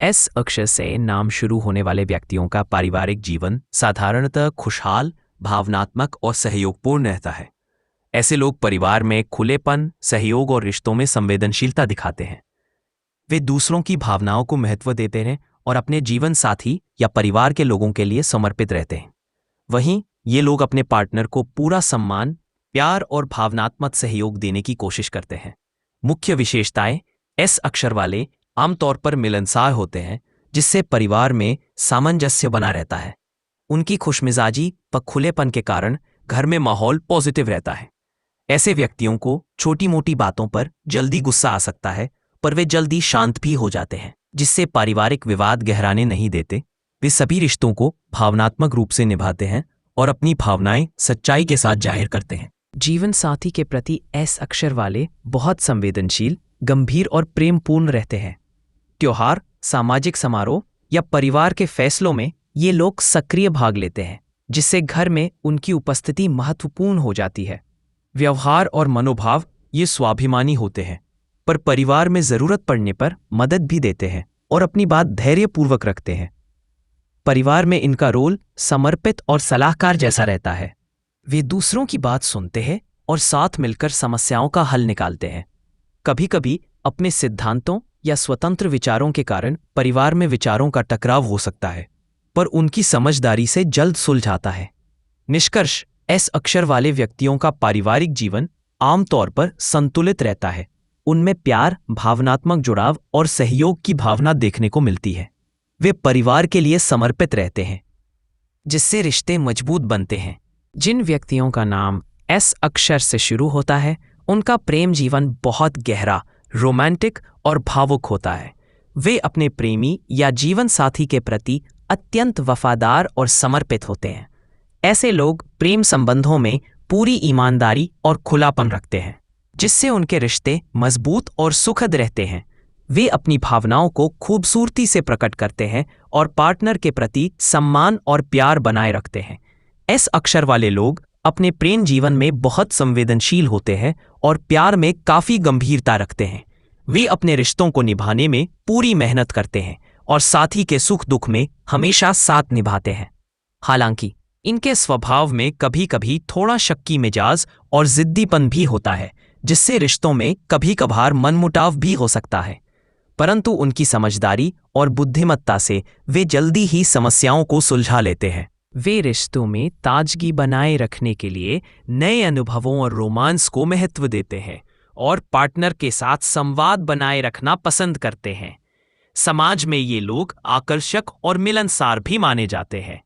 S अक्षर से नाम शुरू होने वाले व्यक्तियों का पारिवारिक जीवन साधारणतः खुशहाल, भावनात्मक और सहयोगपूर्ण रहता है। ऐसे लोग परिवार में खुलेपन, सहयोग और रिश्तों में संवेदनशीलता दिखाते हैं। वे दूसरों की भावनाओं को महत्व देते हैं और अपने जीवन साथी या परिवार के लोगों के लिए समर्पित रहते हैं। वहीं ये लोग अपने पार्टनर को पूरा सम्मान, प्यार और भावनात्मक सहयोग देने की कोशिश करते हैं। मुख्य विशेषताएं: एस अक्षर वाले आमतौर पर मिलनसार होते हैं, जिससे परिवार में सामंजस्य बना रहता है। उनकी खुशमिजाजी व खुलेपन के कारण घर में माहौल पॉजिटिव रहता है। ऐसे व्यक्तियों को छोटी मोटी बातों पर जल्दी गुस्सा आ सकता है, पर वे जल्दी शांत भी हो जाते हैं, जिससे पारिवारिक विवाद गहराने नहीं देते। वे सभी रिश्तों को भावनात्मक रूप से निभाते हैं और अपनी भावनाएं सच्चाई के साथ जाहिर करते हैं। जीवन साथी के प्रति एस अक्षर वाले बहुत संवेदनशील, गंभीर और प्रेमपूर्ण रहते हैं। त्योहार, सामाजिक समारोह या परिवार के फैसलों में ये लोग सक्रिय भाग लेते हैं, जिससे घर में उनकी उपस्थिति महत्वपूर्ण हो जाती है। व्यवहार और मनोभाव ये स्वाभिमानी होते हैं, पर परिवार में जरूरत पड़ने पर मदद भी देते हैं और अपनी बात धैर्यपूर्वक रखते हैं। परिवार में इनका रोल समर्पित और सलाहकार जैसा रहता है। वे दूसरों की बात सुनते हैं और साथ मिलकर समस्याओं का हल निकालते हैं। कभी कभी अपने सिद्धांतों या स्वतंत्र विचारों के कारण परिवार में विचारों का टकराव हो सकता है, पर उनकी समझदारी से जल्द सुलझाता है। निष्कर्ष: एस अक्षर वाले व्यक्तियों का पारिवारिक जीवन आमतौर पर संतुलित रहता है। उनमें प्यार, भावनात्मक जुड़ाव और सहयोग की भावना देखने को मिलती है। वे परिवार के लिए समर्पित रहते हैं, जिससे रिश्ते मजबूत बनते हैं। जिन व्यक्तियों का नाम एस अक्षर से शुरू होता है, उनका प्रेम जीवन बहुत गहरा, रोमांटिक और भावुक होता है। वे अपने प्रेमी या जीवन साथी के प्रति अत्यंत वफादार और समर्पित होते हैं। ऐसे लोग प्रेम संबंधों में पूरी ईमानदारी और खुलापन रखते हैं, जिससे उनके रिश्ते मजबूत और सुखद रहते हैं। वे अपनी भावनाओं को खूबसूरती से प्रकट करते हैं और पार्टनर के प्रति सम्मान और प्यार बनाए रखते हैं। एस अक्षर वाले लोग अपने प्रेम जीवन में बहुत संवेदनशील होते हैं और प्यार में काफी गंभीरता रखते हैं। वे अपने रिश्तों को निभाने में पूरी मेहनत करते हैं और साथी के सुख दुख में हमेशा साथ निभाते हैं। हालांकि इनके स्वभाव में कभी कभी थोड़ा शक्की मिजाज और जिद्दीपन भी होता है, जिससे रिश्तों में कभी कभार मनमुटाव भी हो सकता है। परंतु उनकी समझदारी और बुद्धिमत्ता से वे जल्दी ही समस्याओं को सुलझा लेते हैं। वे रिश्तों में ताजगी बनाए रखने के लिए नए अनुभवों और रोमांस को महत्व देते हैं और पार्टनर के साथ संवाद बनाए रखना पसंद करते हैं। समाज में ये लोग आकर्षक और मिलनसार भी माने जाते हैं,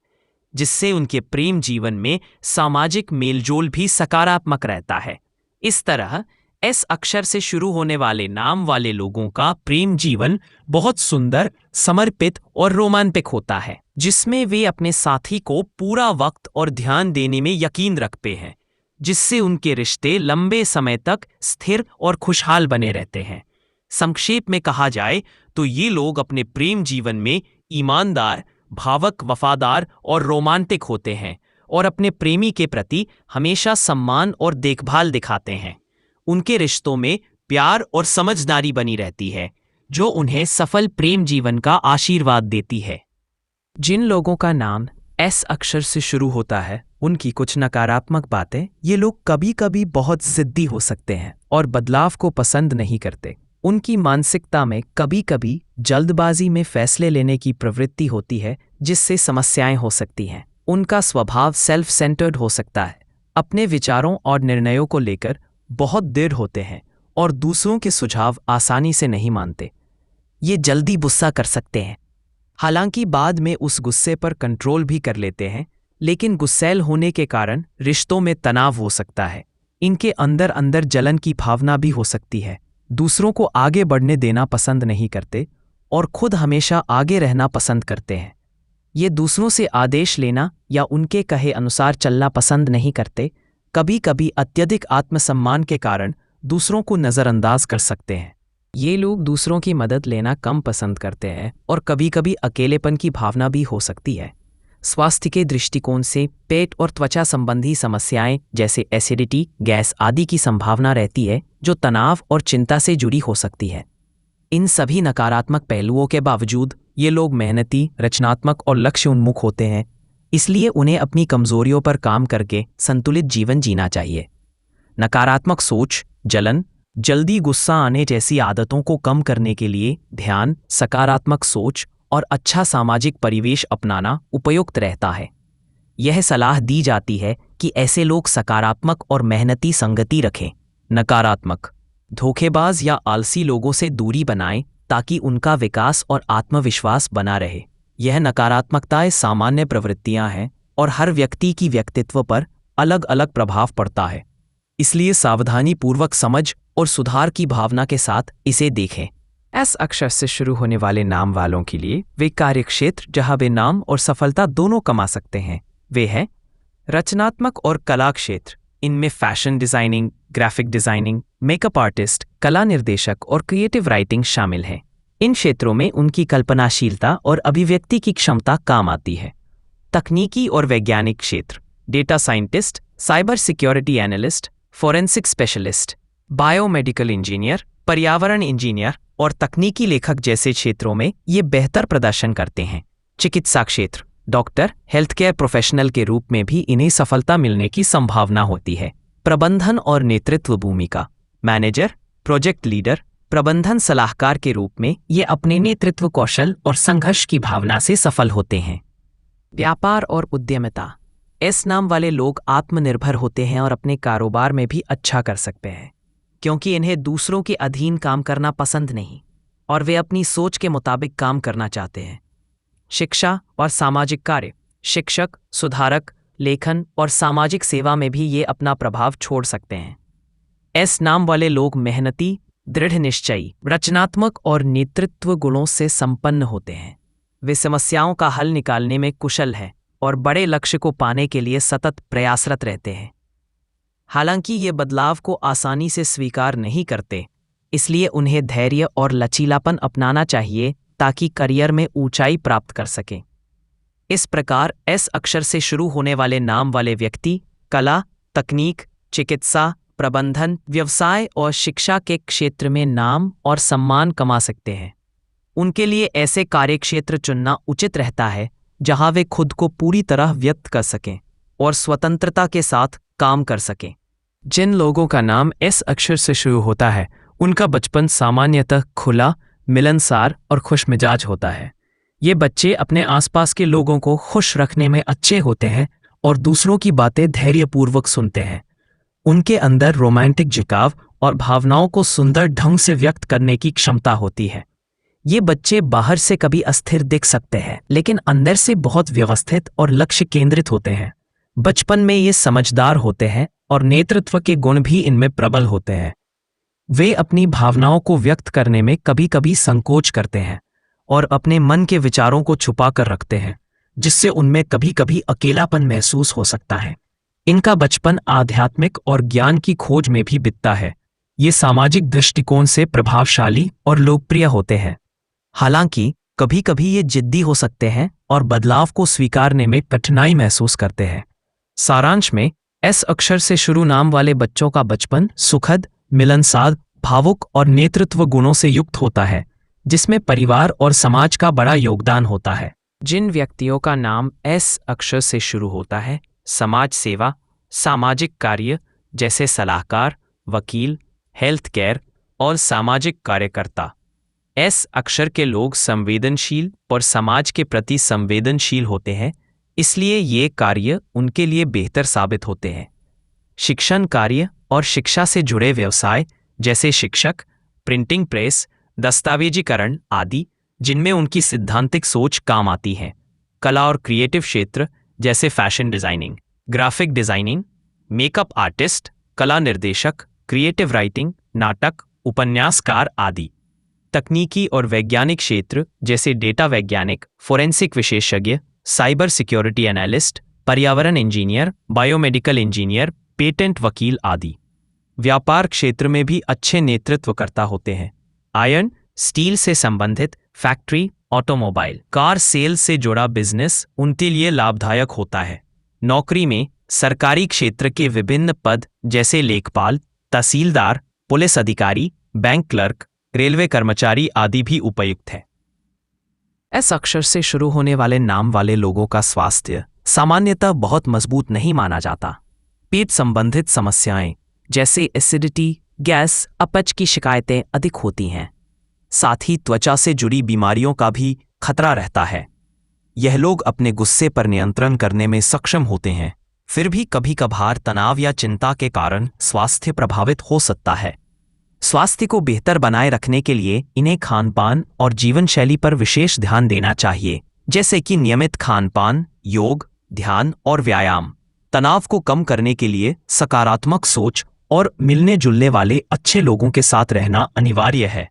जिससे उनके प्रेम जीवन में सामाजिक मेलजोल भी सकारात्मक रहता है। इस तरह एस अक्षर से शुरू होने वाले नाम वाले लोगों का प्रेम जीवन बहुत सुंदर, समर्पित और रोमांटिक होता है, जिसमें वे अपने साथी को पूरा वक्त और ध्यान देने में यकीन रखते हैं, जिससे उनके रिश्ते लंबे समय तक स्थिर और खुशहाल बने रहते हैं। संक्षेप में कहा जाए तो ये लोग अपने प्रेम जीवन में ईमानदार, भावुक, वफादार और रोमांटिक होते हैं और अपने प्रेमी के प्रति हमेशा सम्मान और देखभाल दिखाते हैं। उनके रिश्तों में प्यार और समझदारी बनी रहती है, जो उन्हें सफल प्रेम जीवन का आशीर्वाद देती है। जिन लोगों का नाम एस अक्षर से शुरू होता है, उनकी कुछ नकारात्मक बातें: ये लोग कभी कभी बहुत जिद्दी हो सकते हैं और बदलाव को पसंद नहीं करते। उनकी मानसिकता में कभी कभी जल्दबाजी में फैसले लेने की प्रवृत्ति होती है, जिससे समस्याएं हो सकती हैं। उनका स्वभाव सेल्फ सेंटर्ड हो सकता है, अपने विचारों और निर्णयों को लेकर बहुत दृढ़ होते हैं और दूसरों के सुझाव आसानी से नहीं मानते। ये जल्दी गुस्सा कर सकते हैं, हालांकि बाद में उस गुस्से पर कंट्रोल भी कर लेते हैं, लेकिन गुस्सैल होने के कारण रिश्तों में तनाव हो सकता है। इनके अंदर अंदर जलन की भावना भी हो सकती है। दूसरों को आगे बढ़ने देना पसंद नहीं करते और खुद हमेशा आगे रहना पसंद करते हैं। ये दूसरों से आदेश लेना या उनके कहे अनुसार चलना पसंद नहीं करते। कभी कभी अत्यधिक आत्मसम्मान के कारण दूसरों को नज़रअंदाज कर सकते हैं। ये लोग दूसरों की मदद लेना कम पसंद करते हैं और कभी कभी अकेलेपन की भावना भी हो सकती है। स्वास्थ्य के दृष्टिकोण से पेट और त्वचा संबंधी समस्याएं जैसे एसिडिटी, गैस आदि की संभावना रहती है, जो तनाव और चिंता से जुड़ी हो सकती है। इन सभी नकारात्मक पहलुओं के बावजूद ये लोग मेहनती, रचनात्मक और लक्ष्य उन्मुख होते हैं, इसलिए उन्हें अपनी कमजोरियों पर काम करके संतुलित जीवन जीना चाहिए। नकारात्मक सोच, जलन, जल्दी गुस्सा आने जैसी आदतों को कम करने के लिए ध्यान, सकारात्मक सोच और अच्छा सामाजिक परिवेश अपनाना उपयुक्त रहता है। यह सलाह दी जाती है कि ऐसे लोग सकारात्मक और मेहनती संगति रखें। नकारात्मक, धोखेबाज या आलसी लोगों से दूरी बनाएं ताकि उनका विकास और आत्मविश्वास बना रहे। यह नकारात्मकताएं सामान्य प्रवृत्तियां हैं और हर व्यक्ति की व्यक्तित्व पर अलग अलग प्रभाव पड़ता है, इसलिए सावधानीपूर्वक समझ और सुधार की भावना के साथ इसे देखें। एस अक्षर से शुरू होने वाले नाम वालों के लिए वे कार्यक्षेत्र जहां वे नाम और सफलता दोनों कमा सकते हैं वे हैं रचनात्मक और कला क्षेत्र। इनमें fashion designing, graphic designing, makeup artist, कला निर्देशक और क्रिएटिव राइटिंग शामिल हैं। इन क्षेत्रों में उनकी कल्पनाशीलता और अभिव्यक्ति की क्षमता काम आती है। तकनीकी और वैज्ञानिक क्षेत्र, data scientist, cyber security analyst, forensic specialist, biomedical engineer, पर्यावरण इंजीनियर और तकनीकी लेखक जैसे क्षेत्रों में ये बेहतर प्रदर्शन करते हैं। चिकित्सा क्षेत्र, डॉक्टर, हेल्थ केयर प्रोफेशनल के रूप में भी इन्हें सफलता मिलने की संभावना होती है। प्रबंधन और नेतृत्व भूमिका, मैनेजर, प्रोजेक्ट लीडर, प्रबंधन सलाहकार के रूप में ये अपने नेतृत्व कौशल और संघर्ष की भावना से सफल होते हैं। व्यापार और उद्यमिता, एस नाम वाले लोग आत्मनिर्भर होते हैं और अपने कारोबार में भी अच्छा कर सकते हैं, क्योंकि इन्हें दूसरों के अधीन काम करना पसंद नहीं और वे अपनी सोच के मुताबिक काम करना चाहते हैं। शिक्षा और सामाजिक कार्य, शिक्षक, सुधारक, लेखन और सामाजिक सेवा में भी ये अपना प्रभाव छोड़ सकते हैं। एस नाम वाले लोग मेहनती, दृढ़ निश्चयी, रचनात्मक और नेतृत्व गुणों से संपन्न होते हैं। वे समस्याओं का हल निकालने में कुशल हैं और बड़े लक्ष्य को पाने के लिए सतत प्रयासरत रहते हैं। हालांकि ये बदलाव को आसानी से स्वीकार नहीं करते, इसलिए उन्हें धैर्य और लचीलापन अपनाना चाहिए ताकि करियर में ऊंचाई प्राप्त कर सकें। इस प्रकार एस अक्षर से शुरू होने वाले नाम वाले व्यक्ति कला, तकनीक, चिकित्सा, प्रबंधन, व्यवसाय और शिक्षा के क्षेत्र में नाम और सम्मान कमा सकते हैं। उनके लिए ऐसे कार्यक्षेत्र चुनना उचित रहता है जहां वे खुद को पूरी तरह व्यक्त कर सकें और स्वतंत्रता के साथ काम कर सकें। जिन लोगों का नाम एस अक्षर से शुरू होता है उनका बचपन सामान्यतः खुला, मिलनसार और खुशमिजाज होता है। ये बच्चे अपने आसपास के लोगों को खुश रखने में अच्छे होते हैं और दूसरों की बातें धैर्यपूर्वक सुनते हैं। उनके अंदर रोमांटिक झुकाव और भावनाओं को सुंदर ढंग से व्यक्त करने की क्षमता होती है। ये बच्चे बाहर से कभी अस्थिर दिख सकते हैं, लेकिन अंदर से बहुत व्यवस्थित और लक्ष्य केंद्रित होते हैं। बचपन में ये समझदार होते हैं और नेतृत्व के गुण भी इनमें प्रबल होते हैं। वे अपनी भावनाओं को व्यक्त करने में कभी कभी संकोच करते हैं और अपने मन के विचारों को छुपा कर रखते हैं, जिससे उनमें कभी कभी अकेलापन महसूस हो सकता है। इनका बचपन आध्यात्मिक और ज्ञान की खोज में भी बीतता है। ये सामाजिक दृष्टिकोण से प्रभावशाली और लोकप्रिय होते हैं। हालांकि कभी कभी ये जिद्दी हो सकते हैं और बदलाव को स्वीकारने में कठिनाई महसूस करते हैं। सारांश में एस अक्षर से शुरू नाम वाले बच्चों का बचपन सुखद, मिलनसार, भावुक और नेतृत्व गुणों से युक्त होता है, जिसमें परिवार और समाज का बड़ा योगदान होता है। जिन व्यक्तियों का नाम एस अक्षर से शुरू होता है, समाज सेवा, सामाजिक कार्य जैसे सलाहकार, वकील, हेल्थ केयर और सामाजिक कार्यकर्ता। एस अक्षर के लोग संवेदनशील और समाज के प्रति संवेदनशील होते हैं, इसलिए ये कार्य उनके लिए बेहतर साबित होते हैं। शिक्षण कार्य और शिक्षा से जुड़े व्यवसाय जैसे शिक्षक, प्रिंटिंग प्रेस, दस्तावेजीकरण आदि, जिनमें उनकी सिद्धांतिक सोच काम आती है। कला और क्रिएटिव क्षेत्र जैसे fashion designing, graphic designing, makeup artist, कला निर्देशक, क्रिएटिव राइटिंग, नाटक, उपन्यासकार आदि। तकनीकी और वैज्ञानिक क्षेत्र जैसे डेटा वैज्ञानिक, फोरेंसिक विशेषज्ञ, साइबर सिक्योरिटी एनालिस्ट, पर्यावरण इंजीनियर, बायोमेडिकल इंजीनियर, पेटेंट वकील आदि। व्यापार क्षेत्र में भी अच्छे नेतृत्वकर्ता होते हैं। आयरन, स्टील से संबंधित फैक्ट्री, ऑटोमोबाइल, कार सेल्स से जुड़ा बिजनेस उनके लिए लाभदायक होता है। नौकरी में सरकारी क्षेत्र के विभिन्न पद जैसे लेखपाल, तहसीलदार, पुलिस अधिकारी, बैंक क्लर्क, रेलवे कर्मचारी आदि भी उपयुक्त है। एस अक्षर से शुरू होने वाले नाम वाले लोगों का स्वास्थ्य सामान्यतः बहुत मजबूत नहीं माना जाता। पेट संबंधित समस्याएं जैसे एसिडिटी, गैस, अपच की शिकायतें अधिक होती हैं। साथ ही त्वचा से जुड़ी बीमारियों का भी खतरा रहता है। यह लोग अपने गुस्से पर नियंत्रण करने में सक्षम होते हैं, फिर भी कभी कभार तनाव या चिंता के कारण स्वास्थ्य प्रभावित हो सकता है। स्वास्थ्य को बेहतर बनाए रखने के लिए इन्हें खानपान और जीवन शैली पर विशेष ध्यान देना चाहिए, जैसे कि नियमित खानपान, योग, ध्यान और व्यायाम। तनाव को कम करने के लिए सकारात्मक सोच और मिलने जुलने वाले अच्छे लोगों के साथ रहना अनिवार्य है।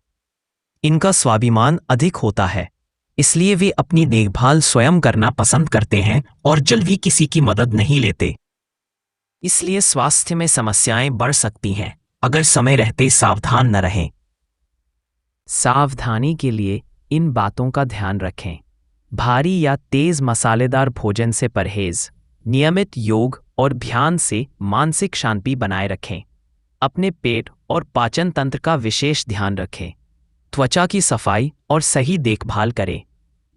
इनका स्वाभिमान अधिक होता है, इसलिए वे अपनी देखभाल स्वयं करना पसंद करते हैं और जल्दी किसी की मदद नहीं लेते। इसलिए स्वास्थ्य में समस्याएं बढ़ सकती हैं अगर समय रहते सावधान न रहें। सावधानी के लिए इन बातों का ध्यान रखें। भारी या तेज मसालेदार भोजन से परहेज, नियमित योग और ध्यान से मानसिक शांति बनाए रखें। अपने पेट और पाचन तंत्र का विशेष ध्यान रखें। त्वचा की सफाई और सही देखभाल करें।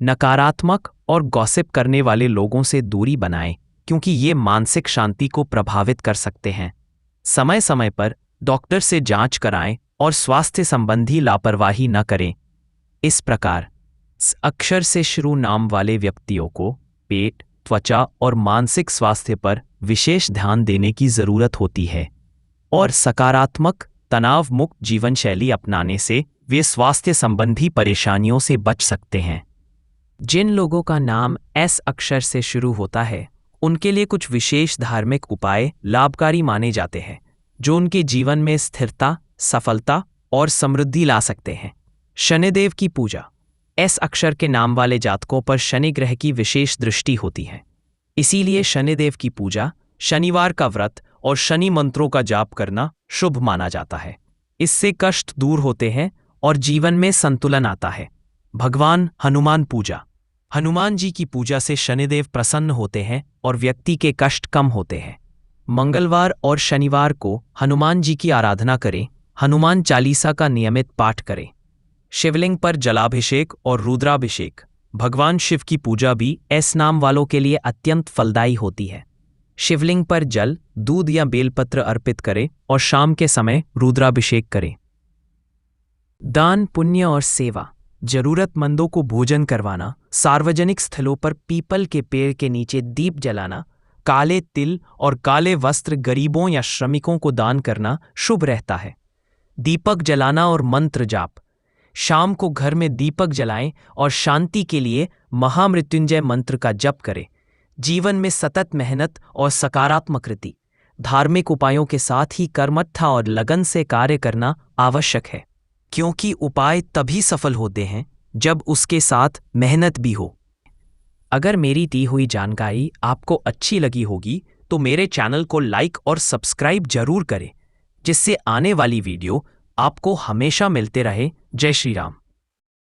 नकारात्मक और गॉसिप करने वाले लोगों से दूरी बनाएं, क्योंकि ये मानसिक शांति को प्रभावित कर सकते हैं। समय समय पर डॉक्टर से जांच कराएं और स्वास्थ्य संबंधी लापरवाही न करें। इस प्रकार अक्षर से शुरू नाम वाले व्यक्तियों को पेट, त्वचा और मानसिक स्वास्थ्य पर विशेष ध्यान देने की जरूरत होती है और सकारात्मक, तनाव मुक्त जीवन शैली अपनाने से वे स्वास्थ्य संबंधी परेशानियों से बच सकते हैं। जिन लोगों का नाम एस अक्षर से शुरू होता है, उनके लिए कुछ विशेष धार्मिक उपाय लाभकारी माने जाते हैं, जो उनके जीवन में स्थिरता, सफलता और समृद्धि ला सकते हैं। शनिदेव की पूजा। एस अक्षर के नाम वाले जातकों पर शनि ग्रह की विशेष दृष्टि होती है, इसीलिए शनिदेव की पूजा, शनिवार का व्रत और शनि मंत्रों का जाप करना शुभ माना जाता है। इससे कष्ट दूर होते हैं और जीवन में संतुलन आता है। भगवान हनुमान पूजा। हनुमान जी की पूजा से शनिदेव प्रसन्न होते हैं और व्यक्ति के कष्ट कम होते हैं। मंगलवार और शनिवार को हनुमान जी की आराधना करें। हनुमान चालीसा का नियमित पाठ करें। शिवलिंग पर जलाभिषेक और रुद्राभिषेक। भगवान शिव की पूजा भी एस नाम वालों के लिए अत्यंत फलदायी होती है। शिवलिंग पर जल, दूध या बेलपत्र अर्पित करें और शाम के समय रुद्राभिषेक करें। दान, पुण्य और सेवा। जरूरतमंदों को भोजन करवाना, सार्वजनिक स्थलों पर पीपल के पेड़ के नीचे दीप जलाना, काले तिल और काले वस्त्र गरीबों या श्रमिकों को दान करना शुभ रहता है। दीपक जलाना और मंत्र जाप। शाम को घर में दीपक जलाएं और शांति के लिए महामृत्युंजय मंत्र का जप करें। जीवन में सतत मेहनत और सकारात्मक रीति, धार्मिक उपायों के साथ ही कर्मठता और लगन से कार्य करना आवश्यक है, क्योंकि उपाय तभी सफल होते हैं जब उसके साथ मेहनत भी हो। अगर मेरी दी हुई जानकारी आपको अच्छी लगी होगी तो मेरे चैनल को लाइक और सब्सक्राइब जरूर करें, जिससे आने वाली वीडियो आपको हमेशा मिलते रहे। जय श्री राम।